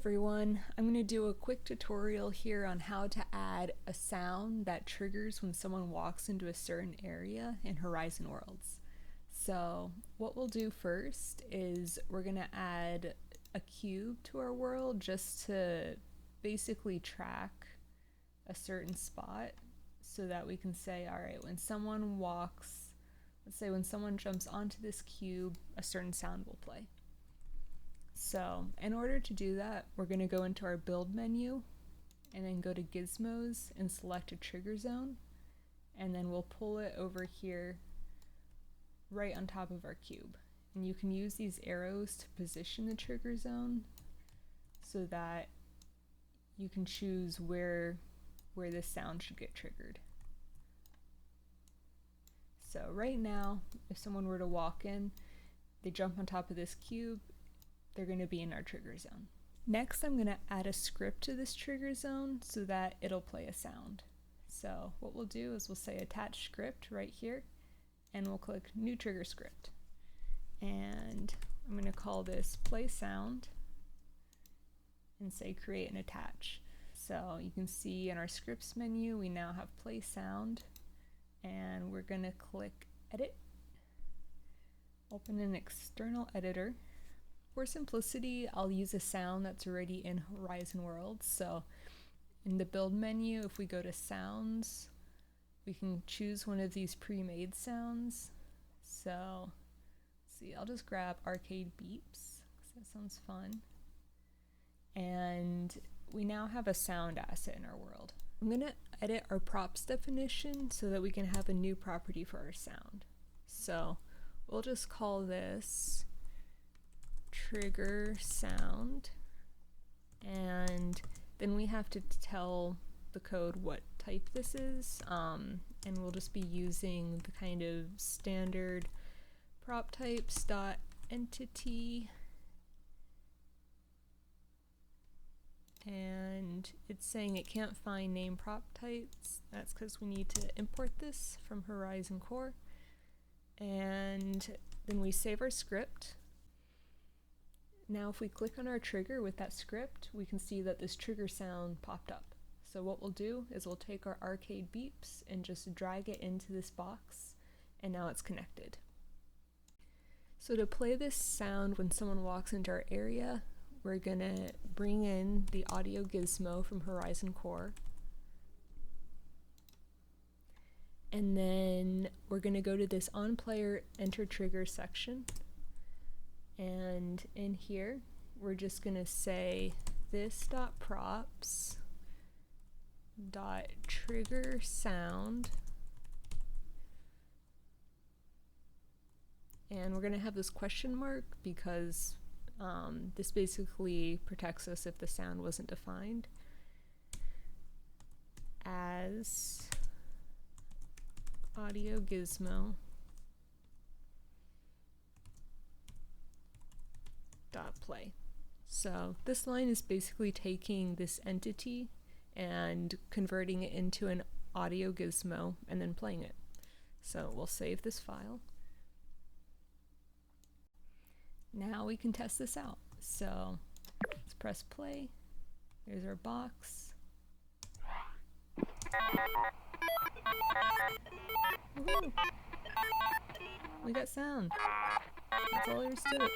everyone, I'm going to do a quick tutorial here on how to add a sound that triggers when someone walks into a certain area in Horizon Worlds. So what we'll do first is we're going to add a cube to our world just to basically track a certain spot so that we can say, alright, when someone walks, let's say when someone jumps onto this cube, a certain sound will play. So in order to do that, we're going to go into our build menu and then go to gizmos and select a trigger zone, and then we'll pull it over here right on top of our cube. And you can use these arrows to position the trigger zone so that you can choose where this sound should get triggered. So right now, if someone were to walk in, they jump on top of this cube, they're going to be in our trigger zone. Next, I'm going to add a script to this trigger zone so that it'll play a sound. So what we'll do is we'll say attach script right here, and we'll click new trigger script. And I'm going to call this play sound and say create and attach. So you can see in our scripts menu, we now have play sound, and we're going to click edit, open an external editor. For simplicity, I'll use a sound that's already in Horizon Worlds. So in the build menu, if we go to sounds, we can choose one of these pre-made sounds. So let's see, I'll just grab arcade beeps because that sounds fun. And we now have a sound asset in our world. I'm going to edit our props definition so that we can have a new property for our sound. So we'll just call this trigger sound, and then we have to tell the code what type this is, and we'll just be using the kind of standard prop types dot entity, and it's saying it can't find name prop types. That's because we need to import this from Horizon Core, and then we save our script. Now if we click on our trigger with that script, we can see that this trigger sound popped up. So what we'll do is we'll take our arcade beeps and just drag it into this box, and now it's connected. So to play this sound when someone walks into our area, we're gonna bring in the audio gizmo from Horizon Core. And then we're gonna go to this on player enter trigger section. And in here, we're just going to say this.props.trigger sound. And we're going to have this question mark because this basically protects us if the sound wasn't defined as audio gizmo play. So this line is basically taking this entity and converting it into an audio gizmo and then playing it. So we'll save this file. Now we can test this out. So let's press play. There's our box. Woohoo! We got sound. That's all there is to it.